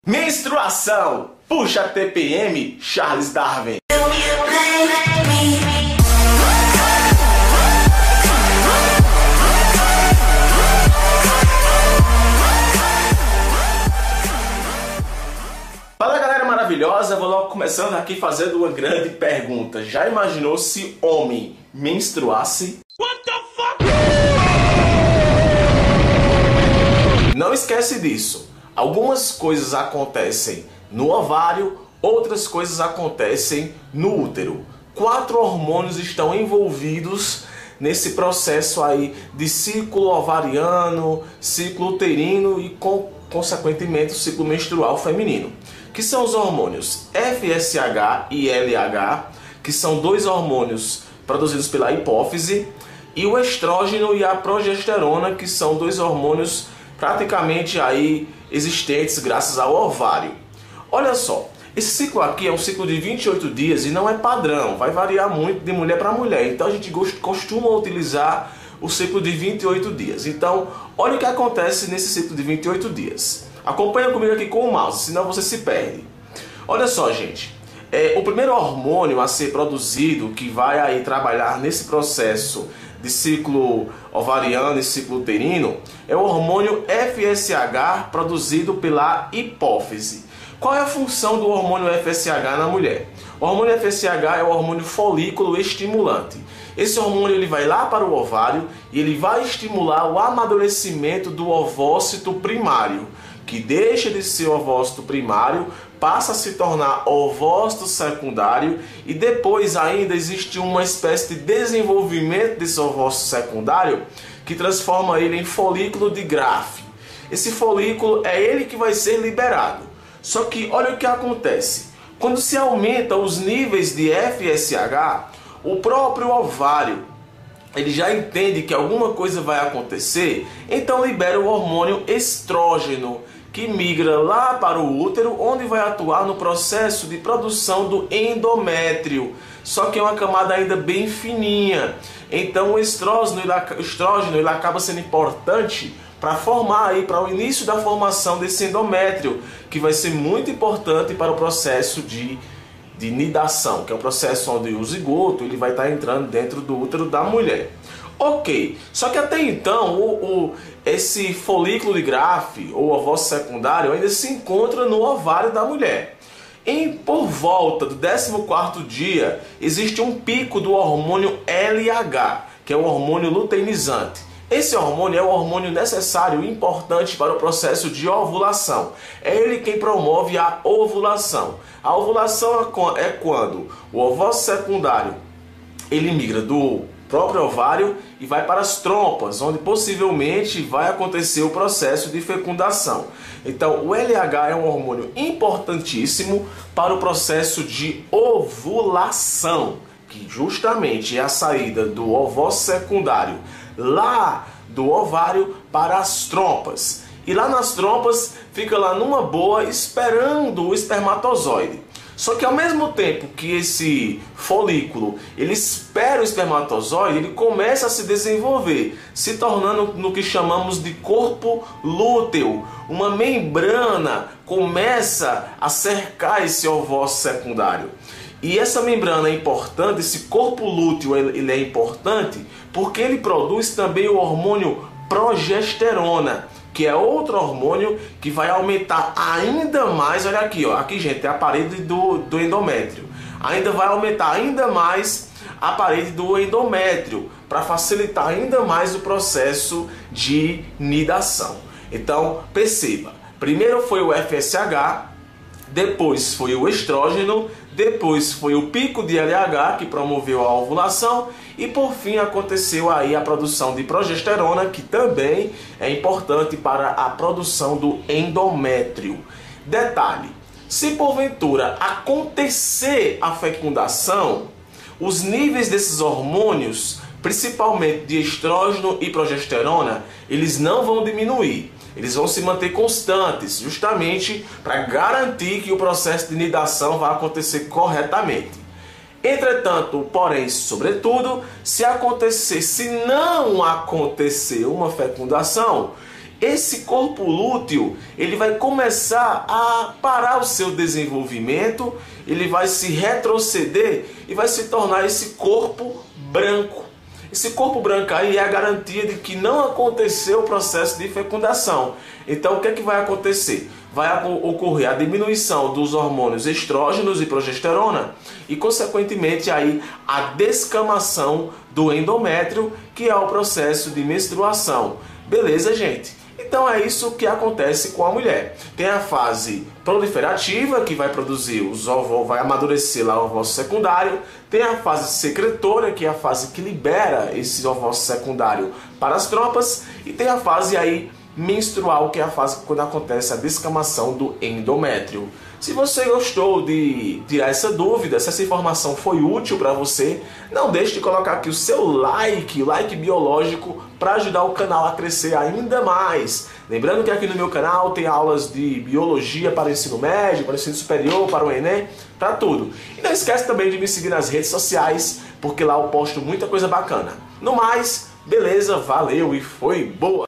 Menstruação, puxa TPM, Charles Darwin. Fala galera maravilhosa, vou logo começando aqui fazendo uma grande pergunta. Já imaginou se homem menstruasse? What the fuck? Não esquece disso. Algumas coisas acontecem no ovário, outras coisas acontecem no útero. 4 hormônios estão envolvidos nesse processo aí de ciclo ovariano, ciclo uterino e consequentemente o ciclo menstrual feminino, que são os hormônios FSH e LH, que são 2 hormônios produzidos pela hipófise, e o estrógeno e a progesterona, que são 2 hormônios praticamente aí existentes graças ao ovário. Olha só, esse ciclo aqui é um ciclo de 28 dias e não é padrão, vai variar muito de mulher para mulher, então a gente costuma utilizar o ciclo de 28 dias. Então, olha o que acontece nesse ciclo de 28 dias. Acompanha comigo aqui com o mouse, senão você se perde. Olha só, gente. O primeiro hormônio a ser produzido, que vai aí trabalhar nesse processo de ciclo ovariano e ciclo uterino, é o hormônio FSH produzido pela hipófise. Qual é a função do hormônio FSH na mulher? O hormônio FSH é o hormônio folículo estimulante. Esse hormônio ele vai lá para o ovário e ele vai estimular o amadurecimento do ovócito primário, que deixa de ser ovócito primário, passa a se tornar ovócito secundário e depois ainda existe uma espécie de desenvolvimento desse ovócito secundário que transforma ele em folículo de Graafi. Esse folículo é ele que vai ser liberado. Só que olha o que acontece. Quando se aumenta os níveis de FSH, o próprio ovário ele já entende que alguma coisa vai acontecer, então libera o hormônio estrógeno, que migra lá para o útero, onde vai atuar no processo de produção do endométrio. Só que é uma camada ainda bem fininha. Então o estrógeno ele acaba sendo importante para formar aí, para o início da formação desse endométrio, que vai ser muito importante para o processo de nidação, que é o processo onde o zigoto ele vai estar entrando dentro do útero da mulher. Ok, só que até então esse folículo de Graafi ou ovócito secundário ainda se encontra no ovário da mulher. Por volta do 14º dia existe um pico do hormônio LH, que é o hormônio luteinizante. Esse hormônio é o hormônio necessário e importante para o processo de ovulação. É ele quem promove a ovulação. A ovulação é quando o ovócito secundário ele migra do próprio ovário e vai para as trompas, onde possivelmente vai acontecer o processo de fecundação. Então, o LH é um hormônio importantíssimo para o processo de ovulação, que justamente é a saída do ovócito secundário lá do ovário para as trompas. E lá nas trompas fica lá numa boa esperando o espermatozoide. Só que ao mesmo tempo que esse folículo ele espera o espermatozoide, ele começa a se desenvolver, se tornando no que chamamos de corpo lúteo. Uma membrana começa a cercar esse ovócito secundário. E essa membrana é importante, esse corpo lúteo ele é importante porque ele produz também o hormônio progesterona, que é outro hormônio que vai aumentar ainda mais, olha aqui, ó, aqui gente, é a parede do endométrio. Ainda vai aumentar ainda mais a parede do endométrio, para facilitar ainda mais o processo de nidação. Então, perceba, primeiro foi o FSH, depois foi o estrógeno, depois foi o pico de LH que promoveu a ovulação e por fim aconteceu aí a produção de progesterona, que também é importante para a produção do endométrio. Detalhe, se porventura acontecer a fecundação, os níveis desses hormônios, principalmente de estrógeno e progesterona, eles não vão diminuir. Eles vão se manter constantes, justamente para garantir que o processo de nidação vai acontecer corretamente. Entretanto, porém, sobretudo, se não acontecer uma fecundação, esse corpo lúteo ele vai começar a parar o seu desenvolvimento, ele vai se retroceder e vai se tornar esse corpo branco. Esse corpo branco aí é a garantia de que não aconteceu o processo de fecundação. Então o que é que vai acontecer? Vai ocorrer a diminuição dos hormônios estrógenos e progesterona e consequentemente aí a descamação do endométrio, que é o processo de menstruação. Beleza, gente? Então é isso que acontece com a mulher. Tem a fase proliferativa, que vai produzir os ovos, vai amadurecer lá o ovócito secundário. Tem a fase secretora, que é a fase que libera esse ovócito secundário para as trompas. E tem a fase aí menstrual, que é a fase quando acontece a descamação do endométrio. Se você gostou de tirar essa dúvida, se essa informação foi útil para você, não deixe de colocar aqui o seu like, o like biológico, para ajudar o canal a crescer ainda mais. Lembrando que aqui no meu canal tem aulas de biologia para o ensino médio, para o ensino superior, para o Enem, para tudo. E não esquece também de me seguir nas redes sociais, porque lá eu posto muita coisa bacana. No mais, beleza, valeu e foi boa!